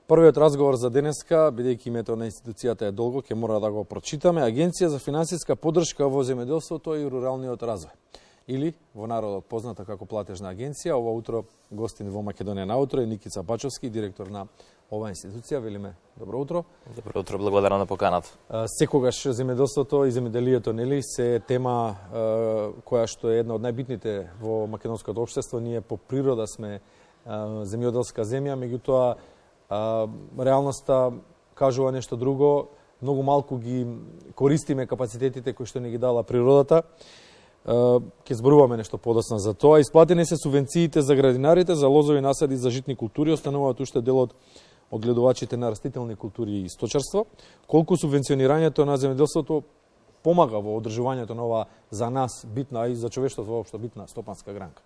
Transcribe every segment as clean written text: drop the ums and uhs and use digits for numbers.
Првиот разговор за денеска, бидејќи името на институцијата е долго, ќе мора да го прочитаме. Агенција за финансиска поддршка во земјоделството и руралниот развој. Или, во народот позната како платежна агенција, ова утро гостин во Македонија на утро е Никица Бачовски, директор на оваа институција. Велиме, добро утро. Добро утро, благодарам на поканата. Секогаш земјоделството и земјоделието, нели, се тема која што е една од најбитните во македонското општество. Ние по природа сме земјоделска земја, меѓутоа реалноста кажува нешто друго. Многу малку ги користиме капацитетите кои што ни ги дала природата. Ќе зборуваме нешто подоцна за тоа. Исплатени се субвенциите за градинарите, за лозови насади, за житни култури, остануваат уште дел од одгледувачите на растителни култури и сточарство. Колку субвенционирањето на земјоделството помага во одржувањето на ова за нас битна, а и за човештвото воопшто битна стопанска гранка?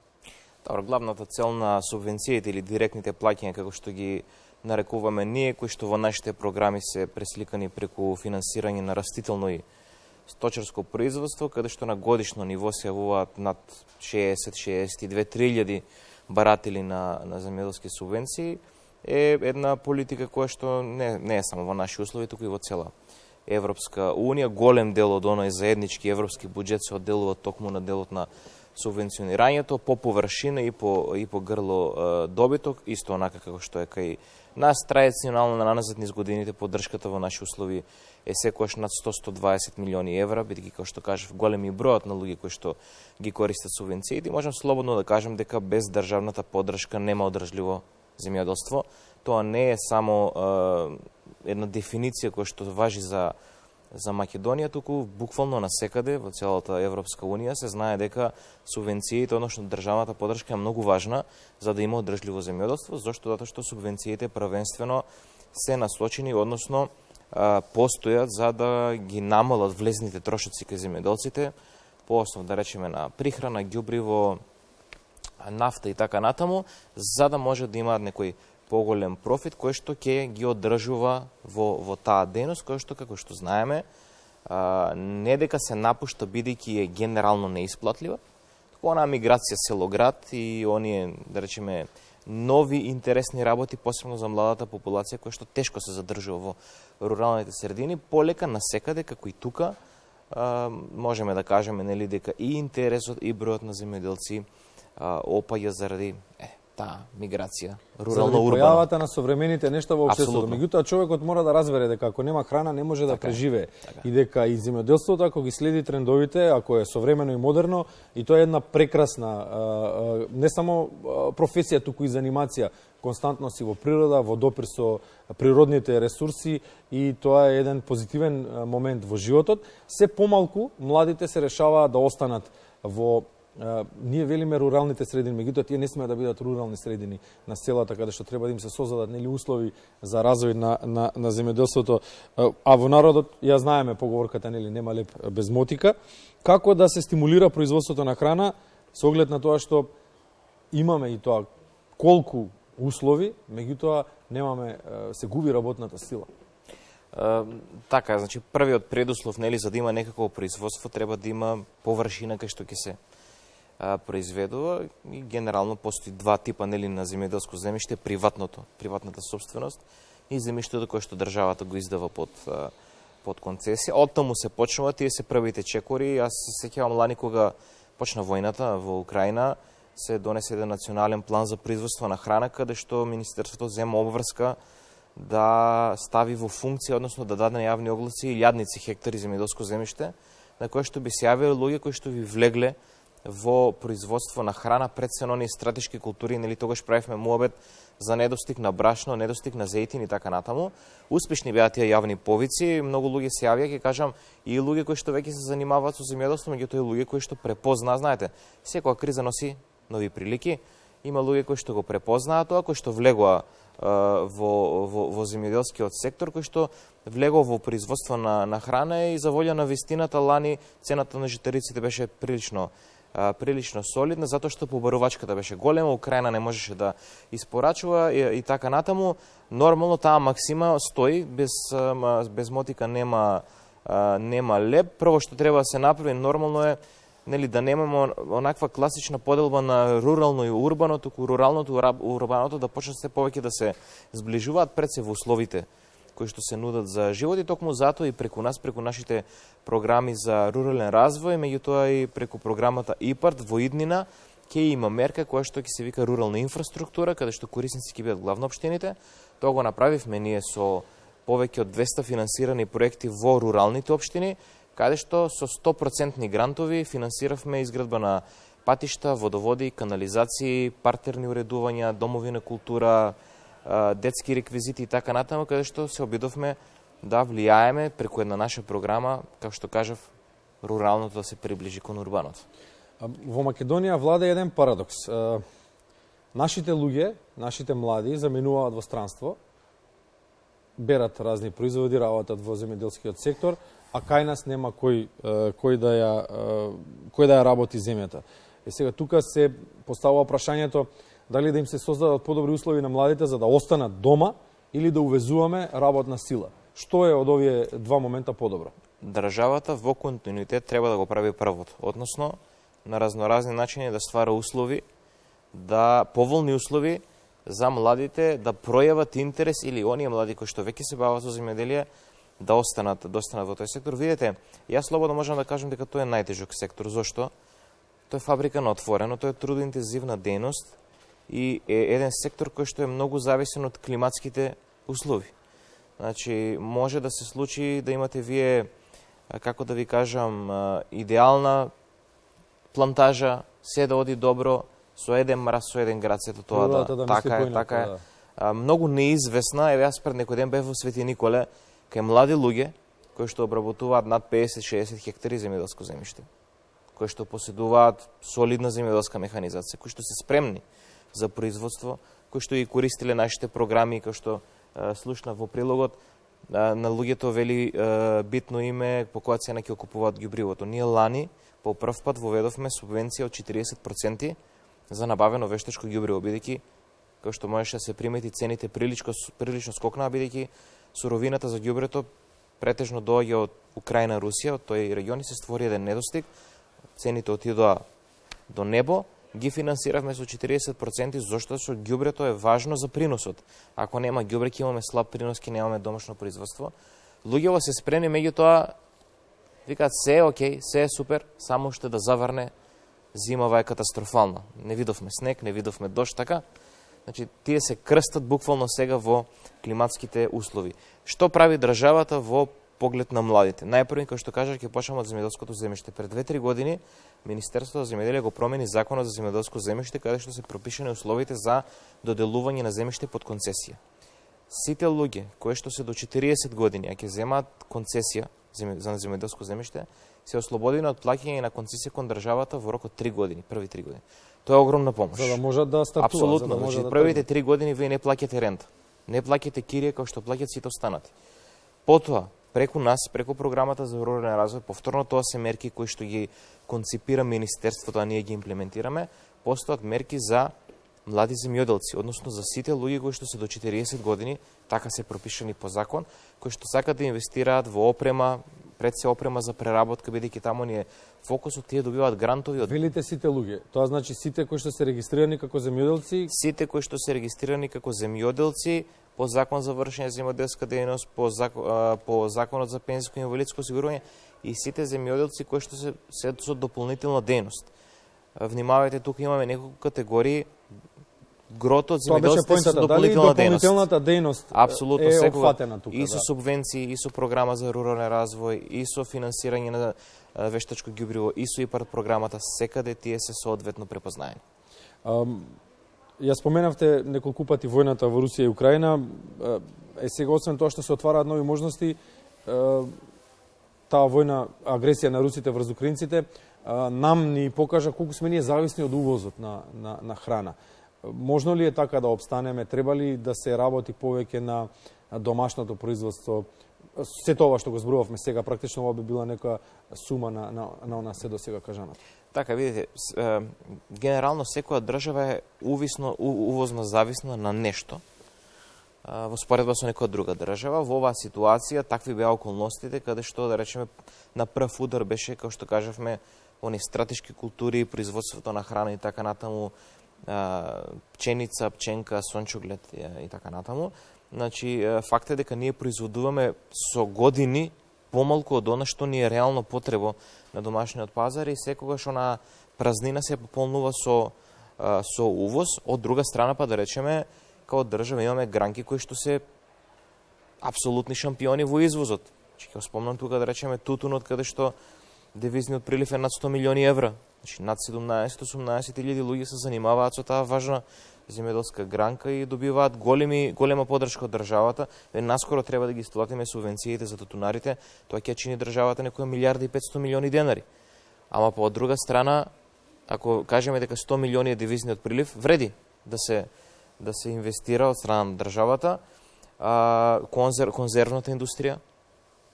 Добро, главната цел на субвенциите или директните плаќања, како што ги нарекуваме ние, кои што во нашите програми се пресликани преку финансирање на растително и сточарско производство, каде што на годишно ниво се јавуваат над 60-62 баратели на земјоделски субвенции, е една политика која што не е само во наши услови, туку и во цела Европска Унија. Голем дел од оној заеднички европски буџет се одделува токму на делот на субвенционирањето по површина и по грло добиток, исто онака како што е кај нас традиционално наназад низ годините поддршката во наши услови е секогаш над 100-120 милиони евра, бидејќи како што кажав големи бројот на луѓе кои што ги користат субвенциите. Можам слободно да кажам дека без државната поддршка нема одржливо земјоделство. Тоа не е само една дефиниција која што важи за Македонија, туку буквално насекаде во целата Европска Унија се знае дека субвенциите, односно државната поддршка е многу важна за да има одржливо земјоделство, затоа што субвенциите првенствено се насочени, односно постојат за да ги намалат влезните трошоци кај земјоделците, по основ да речеме на прихрана, ѓубриво, нафта и така натаму, за да може да имаат некој поголем профит кој што ќе ги одржува во таа дејност, кој што, како што знаеме, не дека се напушта бидејќи е генерално неисплатлива, туку онаа миграција село-град и оние, да речеме, нови интересни работи, посебно за младата популација, која што тешко се задржува во руралните средини, полека насекаде, како и тука, можеме да кажеме, нели, дека и интересот и бројот на земјоделци опаѓа заради таа миграција, рурално-урбана. Заради појавата на современите нешта во општеството. Меѓутоа човекот мора да разбере дека ако нема храна не може да преживее. И дека и земјоделството, ако ги следи трендовите, ако е современо и модерно, и тоа е една прекрасна не само професија, туку и занимација. Константно си во природа, во допир со природните ресурси, и тоа е еден позитивен момент во животот. Се помалку младите се решаваат да останат во ние велиме руралните средини, меѓутоа тие не смеат да бидат рурални средини на селата, каде што треба да им се создадат нели услови за развој на земјоделството. А во народот ја знаеме поговорката, нели, нема леп без мотика. Како да се стимулира производството на храна со оглед на тоа што имаме и тоа колку услови, меѓутоа немаме, се губи работната сила. Така, значи првиот предуслов, нели, за да има некакво производство треба да има површина кај што ќе се произведува, и генерално постои два типа, нели, на земјоделско земјиште: приватната собственост и земјиштето кое што државата го издава под концесија. Оттаму се почнува, тие се првите чекори. Јас се сеќавам лани кога почна војната во Украина, се донесе еден национален план за производство на храна, каде што Министерството зема обврска да стави во функција, односно да даде на јавни огласи илјадници хектари земјоделско земјиште, на кое што би се јавиле луѓе кои што би влегле во производство на храна, пред се на оние стратешки култури, нели, тогаш правевме муабет за недостиг на брашно, недостиг на зејтин и така натаму. Успешни беа тие јавни повици, многу луѓе се јавија, ќе кажам, и луѓе кои што веќе се занимаваат со земјоделство, меѓутоа и луѓе кои што препознаа, знаете, секоја криза носи нови прилики. Има луѓе кои што го препознаат тоа, кои што влегоа во земјоделскиот сектор, кој што влегол во производство на храна, и за волја на вистината лани цената на житариците беше прилично солидна, затоа што побарувачката беше голема, Украина не можеше да испорачува и така натаму. Нормално таа максима стои, без мотика нема леп. Прво што треба да се направи, нормално е нели да немаме онаква класична поделба на рурално и урбано, туку руралното и урбаното да почнат се повеќе да се зближуваат пред се во условите кои што се нудат за живот и токму затоа и преку нас, преку нашите програми за рурален развој, меѓутоа и преку програмата ИПАРТ во иднина ќе има мерка која што ќе се вика рурална инфраструктура, каде што корисници ќе бидат главно општините. Тоа го направивме ние со повеќе од 200 финансирани проекти во руралните општини, каде што со 100% грантови финансиравме изградба на патишта, водоводи, канализации, партерни уредувања, домови на култура, детски реквизити и така натаму, каде што се обидовме да влијаеме преку една наша програма, како што кажав, руралното да се приближи кон урбаното. Во Македонија влада еден парадокс. Нашите луѓе, нашите млади заменуваат во странство, берат разни производи, работат во земјоделскиот сектор, а кај нас нема кој да ја работи земјата. Сега тука се поставува прашањето дали да им се создадат подобри услови на младите за да останат дома или да увезуваме работна сила. Што е од овие два момента подобро? Државата во континуитет треба да го прави првото, односно на разноразни начини да ствара услови, да поволни услови за младите да пројават интерес или оние млади кои што веќе се бават со земјоделие да останат во тој сектор. Видите, јас слободно можам да кажам дека тоа е најтежок сектор. Зошто? Тоа е фабрика на отворено, тоа е трудоинтензивна дејност и е еден сектор кој што е многу зависен од климатските услови. Значи, може да се случи да имате вие, како да ви кажам, идеална плантажа, се да оди добро, со еден мраз, со еден град, сето тоа така е. Многу неизвестна, еве јас пред некој ден бев во Свети Николе, кај млади луѓе кои што обработуваат над 50-60 хектари земјоделско земјиште, кои што поседуваат солидна земјоделска механизација, кои што се спремни за производство, кои што и користеле нашите програми, кои што слушна во прилогот на луѓето вели битно име по која цена ќе купуваат ѓубривото. Ние лани по прв пат воведовме субвенција од 40% за набавено вештачко ѓубриво, бидејќи кој што можеше да се примети цените прилично скокнаа, бидејќи суровината за ѓубрето претежно доаѓа од Украина, Русија, од тој регион и се створи еден недостиг, цените отидоа до небо, ги финансиравме со 40%, зашто со ѓубрето е важно за приносот. Ако нема ѓубре, ќе имаме слаб принос, ќе немаме домашно производство. Луѓето се спремни, меѓутоа викаат се е окей, се е супер, само уште да заврне, зимава е катастрофална. Не видовме снег, не видовме дожд, така. Значи, тие се крстат буквално сега во климатските услови. Што прави државата во поглед на младите? Најпрво, како што кажав, ќе почнеме од земјоделското земјиште. Пред 2-3 години Министерството за земјоделие го промени Законот за земјоделско земјиште, каде што се пропишани условите за доделување на земјиште под концесија. Сите луѓе кои што се до 40 години, а ќе земаат концесија за земјоделско земјиште, се ослободени од плаќање на концесија кон државата во рок од 3 години, први 3 години. Тоа е огромна помош. За да можат да стартуваат. Апсолутно, значи првите 3 години вие не плаќате рента, не плаќате кирија како што плаќат сите останати. Потоа, преку нас, преку програмата за рурален развој, повторно тоа се мерки кои што ги конципира Министерството, а ние ги имплементираме, постојат мерки за млади земјоделци, односно за сите луѓе кои што се до 40 години, така се пропишани по закон, кои што сакат да инвестираат во опрема, пред се опрема за преработка, бидејќи таму ни е фокусот, тие добиваат грантови од... Велите сите луѓе, тоа значи сите кои што се регистрирани како земјоделци? Сите кои што се регистрирани како земјоделци, по закон за вршење земјоделска дејност, по законот за пензиско и инвалидско осигурување и сите земјоделци кои што се со дополнителна дејност. Внимавајте, тука имаме неколку категории. Грото од земјоделците со дополнителна дејност. Дополнителната дејност апсолутно е опфатена тука. И со субвенции, и со програма за рурален развој, и со финансирање на вештачко ѓубриво, и со ИПАРТ програмата, секаде тие се соодветно препознаени. Ја споменавте неколку пати војната во Русија и Украина. Сега, освен тоа што се отвараат нови можности, таа војна агресија на русите врз украинците нам ни покажа колку сме ние зависни од увозот на храна. Можно ли е така да обстанеме? Треба ли да се работи повеќе на домашното производство? Се тоа што го зборувавме сега, практично ова би била нека сума на она се до сега кажаното. Така, видите, генерално секоја држава е увозно зависна на нешто во споредба со некоја друга држава. Во оваа ситуација такви беа околностите каде што, да речеме, на прв удар беше, како што кажавме, они стратешки култури, производството на храна и така натаму, пченица, пченка, сончоглед и така натаму. Значи, факт е дека ние производуваме со години помалку од она што ни е реално потреба на домашниот пазар и секогаш она празнина се пополнува со увоз. Од друга страна, па да речеме, као држава имаме гранки кои што се апсолутни шампиони во извозот. Ќе спомнам тука да речеме тутунот, каде што девизниот прилив е над 100 милиони евра. Значи, над 17-18 илјади луѓе се занимаваат со таа важна земјоделска гранка и добиваат голема поддршка од државата. Наскоро треба да ги исплатиме субвенциите за тутунарите, тоа ќе чини државата некоја милијарда и 500 милиони денари. Ама по друга страна, ако кажеме дека 100 милиони е девизниот прилив, вреди да се инвестира од страна на државата, конзервната индустрија,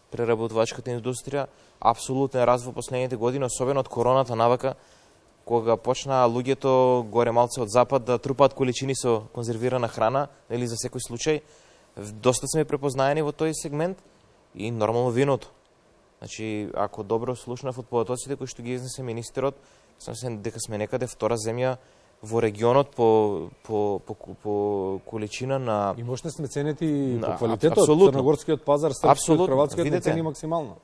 преработувачката индустрија, апсолутен раст во последните години, особено од короната навака, кога почнаа луѓето горе малце од запад да трупаат количини со конзервирана храна, или за секој случај, доста сме препознаени во тој сегмент и нормално виното. Значи, ако добро слушнав од податоците кои што ги изнесе министерот, сам се дека сме некаде втора земја во регионот по количина на... И мощни сме ценети по квалитетот. Црногорскиот пазар, српскиот, хрватскиот не цени максимално.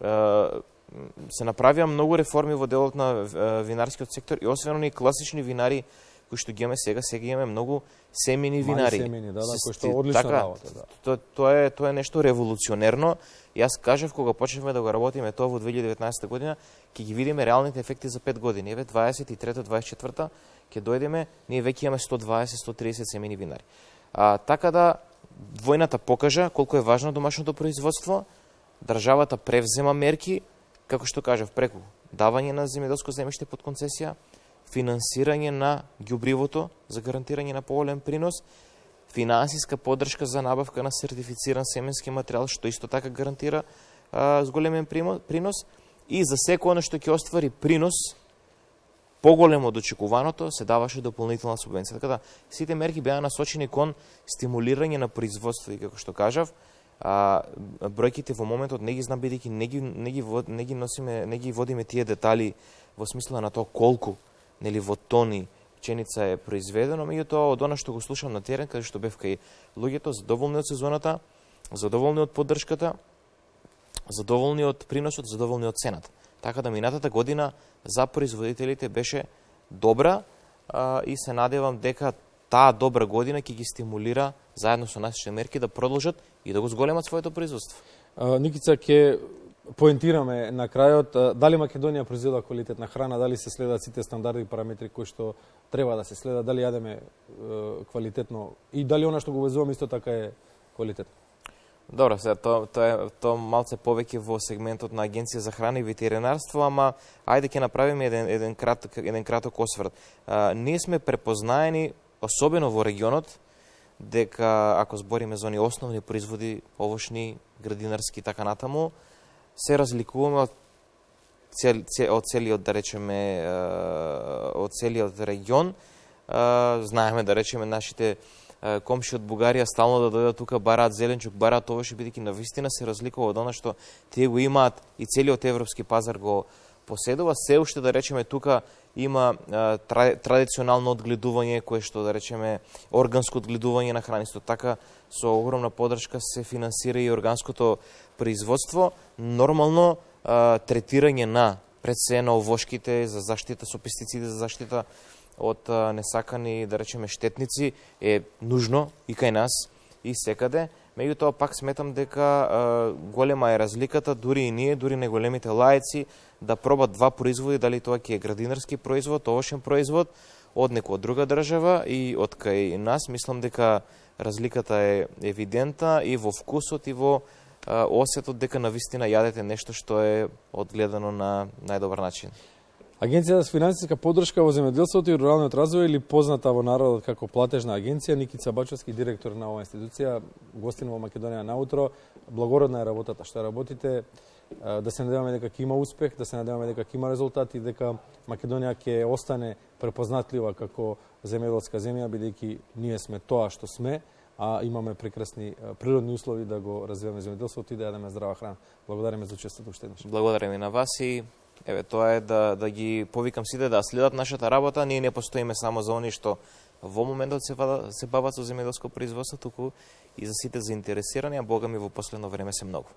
Се направија многу реформи во делот на винарскиот сектор и освен оние класични винари кои што ги имаме сега имаме многу семени винари. Семени, кои што одлична работа. Тоа е нешто револуционерно. Јас кажав кога почнавме да го работиме тоа во 2019 година, ќе ги видиме реалните ефекти за 5 години. Еве 23-24 ќе дојдеме, ние веќе имаме 120-130 семени винари. Така да војната покажа колку е важно домашното производство, државата превзема мерки, како што кажав, преку давање на земјоделско земјиште под концесија, финансирање на ѓубривото за гарантирање на поголем принос, финансиска поддршка за набавка на сертифициран семенски материјал, што исто така гарантира зголемен принос, и за секој оно што ќе оствари принос поголем од очекуваното, се даваше дополнителна субвенција. Така да, сите мерки беа насочени кон стимулирање на производство и како што кажав, бројките во моментот не ги знам, бидејќи не ги водиме тие детали во смисла на тоа колку, нели, во тони пченица е произведено, меѓутоа од она што го слушам на терен, каде што бев кај луѓето, задоволни од сезоната, задоволни од поддршката, задоволни од приносот, задоволни од цената. Така да минатата година за производителите беше добра и се надевам дека таа добра година ќе ги стимулира заедно со нашите мерки да продолжат и да го зголемат своето производство. Никица, ќе поентираме на крајот, дали Македонија произведува квалитетна храна, дали се следат сите стандарди и параметри кои што треба да се следат, дали јадеме квалитетно и дали она што го увезуваме исто така е квалитетно? Добро, сега тоа малце повеќе во сегментот на Агенција за храна и ветеринарство, ама ајде ќе направиме еден краток осврт. Ние сме препознаени, особено во регионот, дека ако збориме за оние основни производи, овошни, градинарски и така натаму, се разликуваме од целиот, да речеме, од целиот регион. Знаеме, да речеме, нашите комши од Бугарија стално да дојдат тука, бараат зеленчук, бараат овоше, бидејќи навистина се разликува од она што тие го имаат и целиот европски пазар го поседува. Се уште, да речеме, тука има традиционално одгледување, кое што, да речеме, органско одгледување на храни. Исто така, со огромна поддршка се финансира и органското производство. Нормално третирање на пред се на овошките за заштита со пестициди, за заштита од несакани, да речеме, штетници е нужно и кај нас и секаде. Меѓутоа пак сметам дека голема е разликата, дури и ние, дури неголемите лаици, да пробат два производи, дали тоа ќе е градинарски производ, овошен производ, од некоја друга држава и од кај нас. Мислам дека разликата е евидентна и во вкусот и во осетот дека навистина јадете нешто што е одгледано на најдобар начин. Агенција за финансиска поддршка во земјоделството и руралниот развој, или позната во народот како платежна агенција, Никица Бачовски, директор на оваа институција, гостин во Македонија наутро. Благородна е работата што работите. Да се надеваме дека ќе има успех, да се надеваме дека ќе има резултати, дека Македонија ќе остане препознатлива како земјоделска земја, бидејќи ние сме тоа што сме, а имаме прекрасни природни услови да го развиваме земјоделството и да јадеме здрава храна. Благодариме за учеството уште еднаш. Благодариме на вас и Еве, тоа е да ги повикам сите да следат нашата работа. Ние не постоиме само за они што во моментот се бават со земјоделско производство, туку и за сите заинтересирани, а бога ми во последно време се многу.